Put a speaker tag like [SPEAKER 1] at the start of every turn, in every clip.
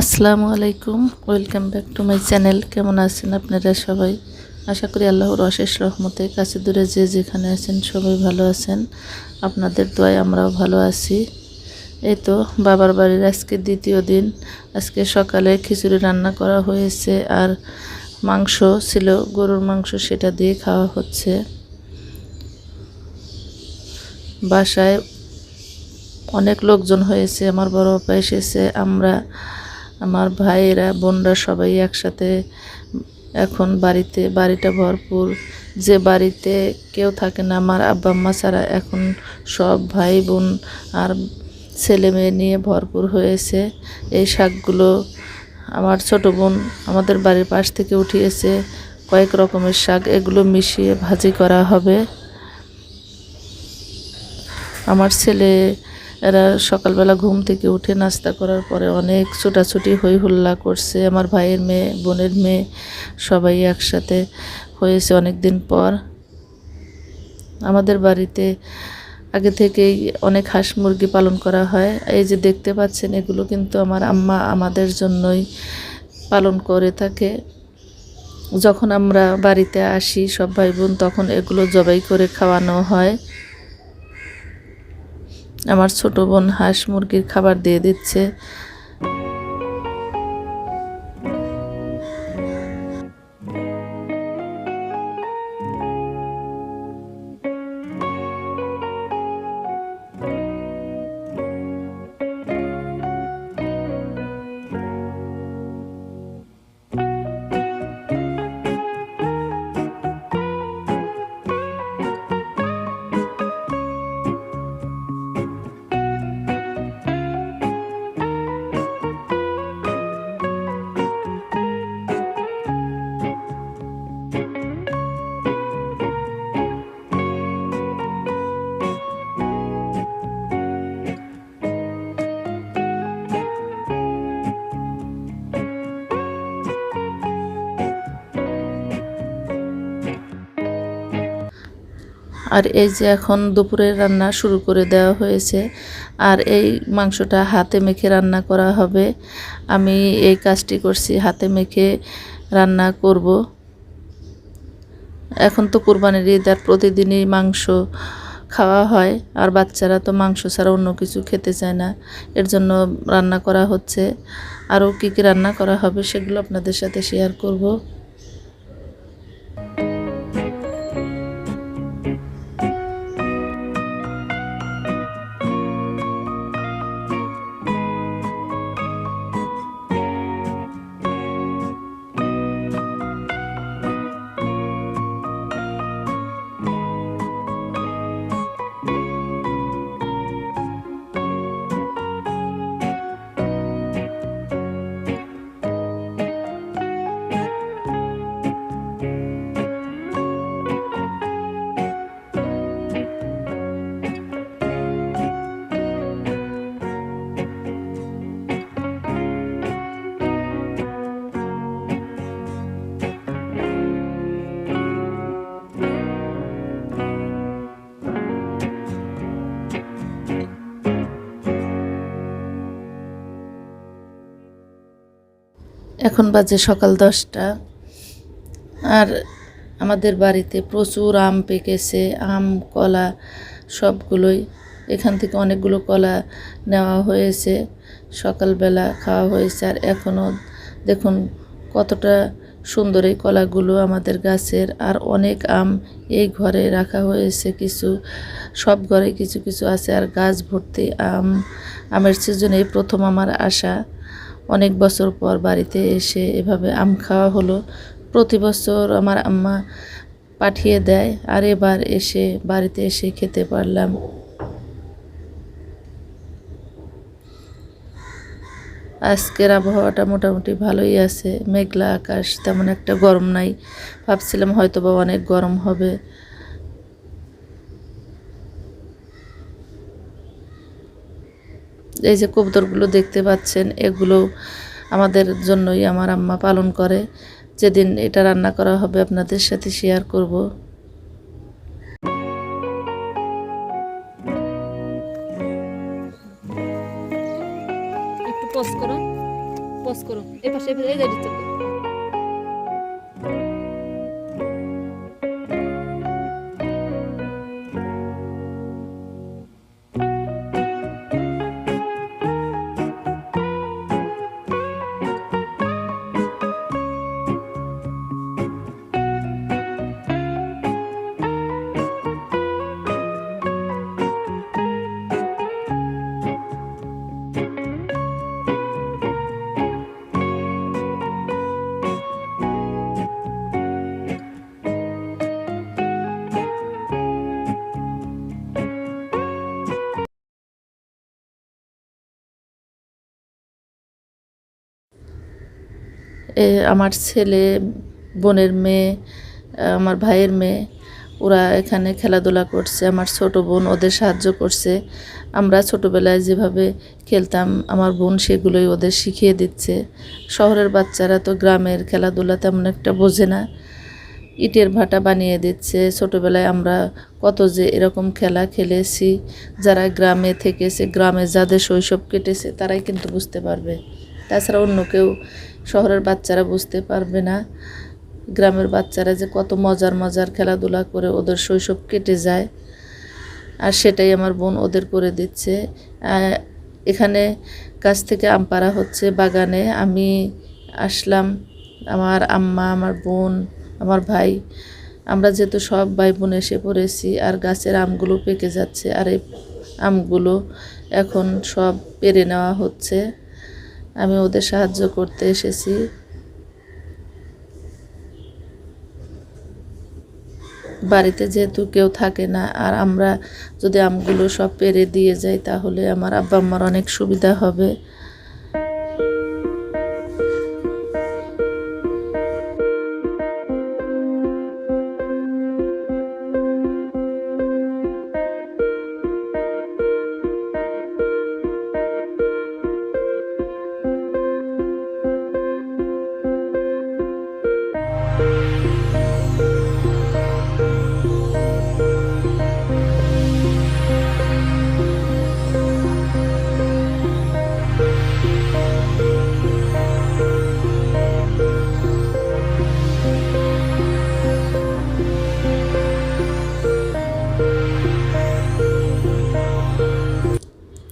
[SPEAKER 1] আসসালামু আলাইকুম, welcome back to my channel. কেমন আছেন আপনারা সবাই? আশা করি আল্লাহর অশেষ রহমতে কাছে দূরে যে যেখানে আছেন সবাই ভালো আছেন। আপনাদের দোয়ায় আমরাও ভালো আছি। এই তো বাবার বাড়ির আজকে দ্বিতীয় দিন। আজকে সকালে খিচুড়ি রান্না করা হয়েছে আর মাংস ছিল, গরুর মাংস, সেটা দিয়ে খাওয়া হচ্ছে। বাসায় অনেক লোকজন হয়েছে, আমার বড় আপা এসেছে, আমার ভাইয়েরা বোনরা সবাই একসাথে এখন বাড়িটা ভরপুর। যে বাড়িতে কেউ থাকে না আমার আব্বা আম্মা ছাড়া, এখন সব ভাই বোন আর ছেলে মেয়ে নিয়ে ভরপুর হয়েছে। এই শাকগুলো আমার ছোট বোন আমাদের বাড়ির পাশ থেকে উঠিয়েছে, কয়েক রকমের শাক, এগুলো মিশিয়ে ভাজি করা হবে। আমার ছেলে এরা সকালবেলা ঘুম থেকে উঠে নাস্তা করার পরে অনেক ছোটাছুটি হই হুল্লা করছে। আমার ভাইয়ের মেয়ে, বোনের মেয়ে সবাই একসাথে হয়েছে অনেক দিন পর। আমাদের বাড়িতে আগে থেকেই অনেক হাঁস মুরগি পালন করা হয়। এই যে দেখতে পাচ্ছেন, এগুলো কিন্তু আমার আম্মা আমাদের জন্যই পালন করে থাকে। যখন আমরা বাড়িতে আসি সব ভাই বোন, তখন এগুলো জবাই করে খাওয়ানো হয়। আমার ছোট বোন হাঁস মুরগির খাবার দিয়ে দিচ্ছে। আর এই যে এখন দুপুরের রান্না শুরু করে দেওয়া হয়েছে। আর এই মাংসটা হাতে মেখে রান্না করা হবে। আমি এই কাজটি করছি, হাতে মেখে রান্না করব। এখন তো কুরবানির ঈদ, আর প্রতিদিনই মাংস খাওয়া হয়, আর বাচ্চারা তো মাংস ছাড়া অন্য কিছু খেতে চায় না। এর জন্য রান্না করা হচ্ছে। আরও কী কী রান্না করা হবে সেগুলো আপনাদের সাথে শেয়ার করব। এখন বাজে সকাল 10টা। আর আমাদের বাড়িতে প্রচুর আম পেকেছে, আম কলা সবগুলোই। এখান থেকে অনেকগুলো কলা নেওয়া হয়েছে, সকালবেলা খাওয়া হয়েছে। আর এখনও দেখুন কতটা সুন্দর এই কলাগুলো আমাদের গাছের। আর অনেক আম এই ঘরে রাখা হয়েছে, কিছু সব ঘরে কিছু কিছু আছে। আর গাছ ভর্তি আম। আমের সিজনে এই প্রথম আমার আসা, অনেক বছর পর বাড়িতে এসে এভাবে আম খাওয়া হলো। প্রতি বছর আমার আম্মা পাঠিয়ে দেয়, আর এবার বাড়িতে এসে খেতে পারলাম। আজকের আবহাওয়াটা মোটামুটি ভালোই আছে, মেঘলা আকাশ, তেমন একটা গরম নাই। ভাবছিলাম হয়তো বা অনেক গরম হবে। এই যে কবুতরগুলো দেখতে পাচ্ছেন, এগুলো আমাদের জন্যই আমার আম্মা পালন করে। যেদিন এটা রান্না করা হবে আপনাদের সাথে শেয়ার করব। একটু পোস্ট করো।
[SPEAKER 2] পজ করো, এই পাশে এই যে চলো।
[SPEAKER 1] আমার ছেলে, বোনের মেয়ে, আমার ভাইয়ের মেয়ে, ওরা এখানে খেলাধুলা করছে। আমার ছোট বোন ওদের সাহায্য করছে। আমরা ছোটোবেলায় যেভাবে খেলতাম আমার বোন সেগুলোই ওদের শিখিয়ে দিচ্ছে। শহরের বাচ্চারা তো গ্রামের খেলাধুলা তেমন একটা বোঝে না, ইটের ভাটা বানিয়ে দিচ্ছে। ছোটোবেলায় আমরা কত যে এরকম খেলা খেলেছি, যারা গ্রামে থেকেছে, গ্রামে যাদের শৈশব কেটেছে তারাই কিন্তু বুঝতে পারবে। তাছাড়া অন্য কেউ, শহরের বাচ্চারা বুঝতে পারবে না গ্রামের বাচ্চারা যে কত মজার মজার খেলাধুলা করে ওদের শৈশব কেটে যায়। আর সেটাই আমার বোন ওদের করে দিচ্ছে। এখানে কাছ থেকে আম পাড়া হচ্ছে বাগানে। আমি আসলাম, আমার আম্মা, আমার বোন, আমার ভাই, আমরা যেহেতু সব ভাই বোন এসে পড়েছি। আর গাছের আমগুলো পেকে যাচ্ছে, আর এই আমগুলো এখন সব পেরে নেওয়া হচ্ছে। আমি ওদের সাহায্য করতে এসেছি। বাড়িতে যেহেতু কেউ থাকে না, আর আমরা যদি আমগুলো সব পেরে দিয়ে যাই তাহলে আমার আব্বা আম্মার অনেক সুবিধা হবে।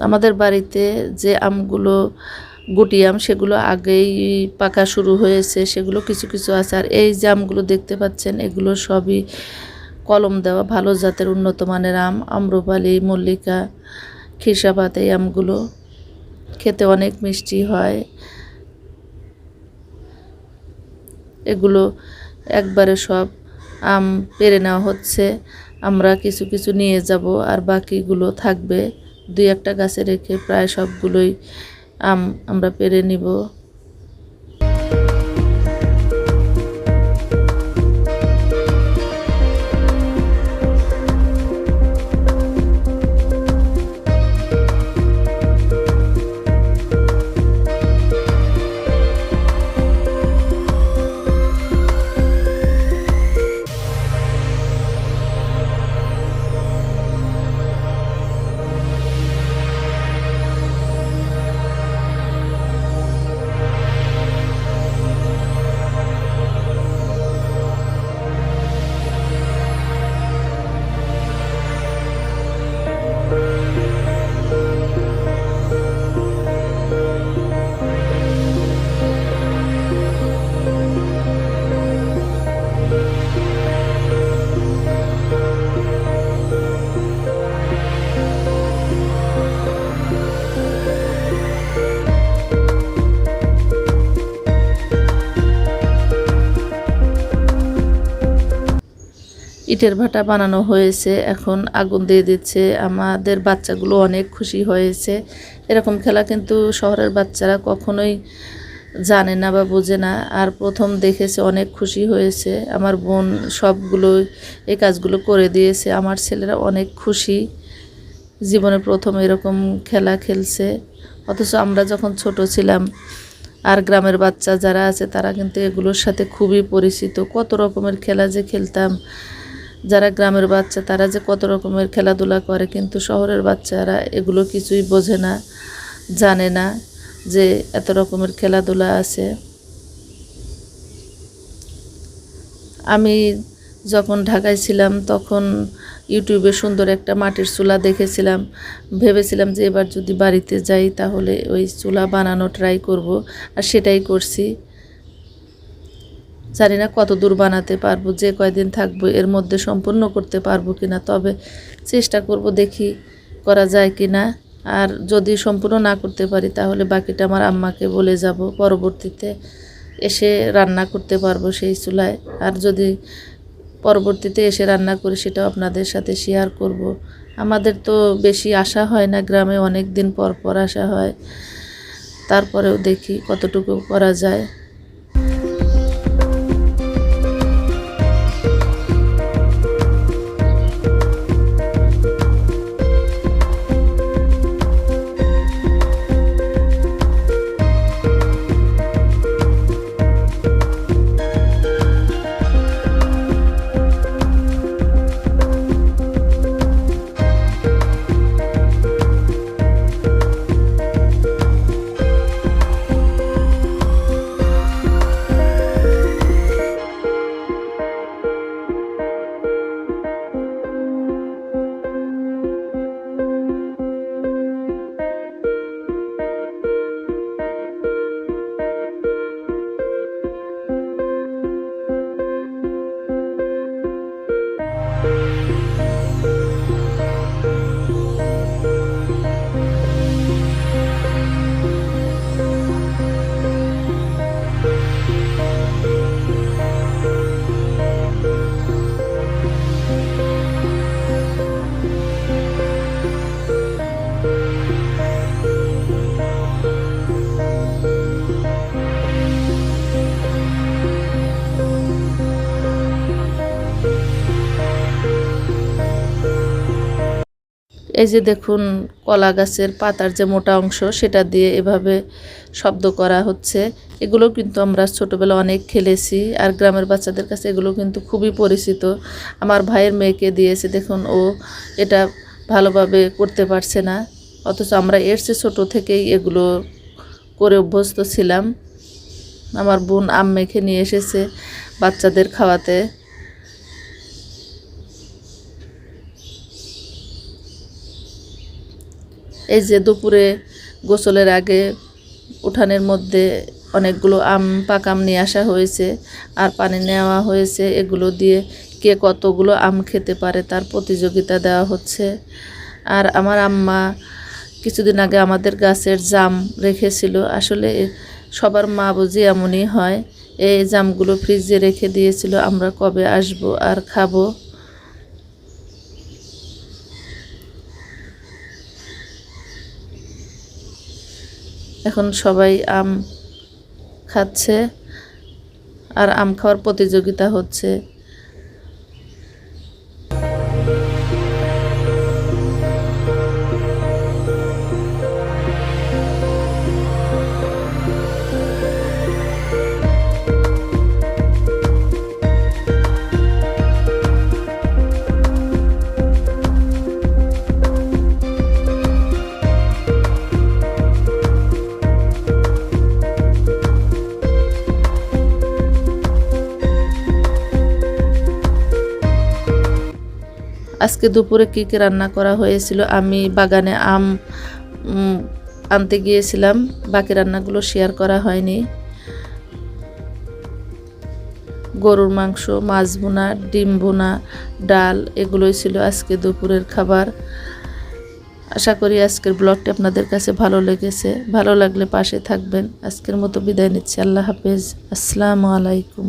[SPEAKER 1] আমাদের বাড়িতে যে আমগুলো গুটি আম, সেগুলো আগেই পাকা শুরু হয়েছে, সেগুলো কিছু কিছু আছে। আর এই যে আমগুলো দেখতে পাচ্ছেন, এগুলো সবই কলম দেওয়া ভালো জাতের উন্নত মানের আম। আম্রপালি, মল্লিকা, খিরসাপাত, এই আমগুলো খেতে অনেক মিষ্টি হয়। এগুলো একবারে সব আম পেরে নেওয়া হচ্ছে। আমরা কিছু কিছু নিয়ে যাব, আর বাকিগুলো থাকবে। দুই একটা গাছে রেখে প্রায় সবগুলোই আম আমরা পেরে নিব। ইটের ভাটা বানানো হয়েছে, এখন আগুন দিয়ে দিচ্ছে। আমাদের বাচ্চাগুলো অনেক খুশি হয়েছে। এরকম খেলা কিন্তু শহরের বাচ্চারা কখনোই জানে না বা বোঝে না। আর প্রথম দেখেছে, অনেক খুশি হয়েছে। আমার বোন সবগুলো এই কাজগুলো করে দিয়েছে। আমার ছেলেরা অনেক খুশি, জীবনে প্রথম এরকম খেলা খেলছে। অথচ আমরা যখন ছোট ছিলাম, আর গ্রামের বাচ্চা যারা আছে তারা কিন্তু এগুলোর সাথে খুবই পরিচিত। কত রকমের খেলা যে খেলতাম। যারা গ্রামের বাচ্চা তারা যে কত রকমের খেলাধুলা করে, কিন্তু শহরের বাচ্চারা এগুলো কিছুই বোঝে না, জানে না। যে এত রকমের খেলাধুলা আছে। আমি যখন ঢাকায় ছিলাম তখন ইউটিউবে সুন্দর একটা মাটির চুলা দেখেছিলাম, ভেবেছিলাম যে এবার যদি বাড়িতে যাই তাহলে ওই চুলা বানানো ট্রাই করব, আর সেটাই করছি। জানি না কত দূর বানাতে পারবো, যে কয়দিন থাকবো এর মধ্যে সম্পূর্ণ করতে পারবো কিনা, তবে চেষ্টা করব, দেখি করা যায় কিনা। আর যদি সম্পূর্ণ না করতে পারি তাহলে বাকিটা আমার আম্মাকে বলে যাব, পরবর্তীতে এসে রান্না করতে পারবো সেই চুলায়। আর যদি পরবর্তীতে এসে রান্না করি সেটাও আপনাদের সাথে শেয়ার করব। আমাদের তো বেশি আসা হয় না, গ্রামে অনেক দিন পর পর আসা হয়, তারপরেও দেখি কতটুকু করা যায়। এই যে দেখুন, কলা গাছের পাতার যে মোটা অংশ সেটা দিয়ে এভাবে শব্দ করা হচ্ছে। এগুলো কিন্তু আমরা ছোটোবেলা অনেক খেলেছি, আর গ্রামের বাচ্চাদের কাছে এগুলো কিন্তু খুবই পরিচিত। আমার ভাইয়ের মেয়েকে দিয়েছে, দেখুন ও এটা ভালোভাবে করতে পারছে না, অথচ আমরা এর চেয়ে ছোটো থেকেই এগুলো করে অভ্যস্ত ছিলাম। আমার বোন আম মেখে নিয়ে এসেছে বাচ্চাদের খাওয়াতে। এই যে দুপুরে গোসলের আগে উঠানের মধ্যে অনেকগুলো পাকা আম নিয়ে আসা হয়েছে আর পানি নেওয়া হয়েছে, এগুলো দিয়ে কে কতগুলো আম খেতে পারে তার প্রতিযোগিতা দেওয়া হচ্ছে। আর আমার আম্মা কিছুদিন আগে আমাদের গাছের জাম রেখেছিল, আসলে সবার মা বুঝি এমনই হয়, এই জামগুলো ফ্রিজে রেখে দিয়েছিল, আমরা কবে আসবো আর খাবো। এখন সবাই আম খাচ্ছে আর আম খাওয়ার প্রতিযোগিতা হচ্ছে। আজকে দুপুরে কী কী রান্না করা হয়েছিল, আমি বাগানে আম আনতে গিয়েছিলাম, বাকি রান্নাগুলো শেয়ার করা হয়নি। গরুর মাংস, মাছ ভুনা, ডিম ভুনা, ডাল, এগুলোই ছিল আজকে দুপুরের খাবার। আশা করি আজকের ব্লগটি আপনাদের কাছে ভালো লেগেছে, ভালো লাগলে পাশে থাকবেন। আজকের মতো বিদায় নিচ্ছি, আল্লাহ হাফেজ, আসসালামু আলাইকুম।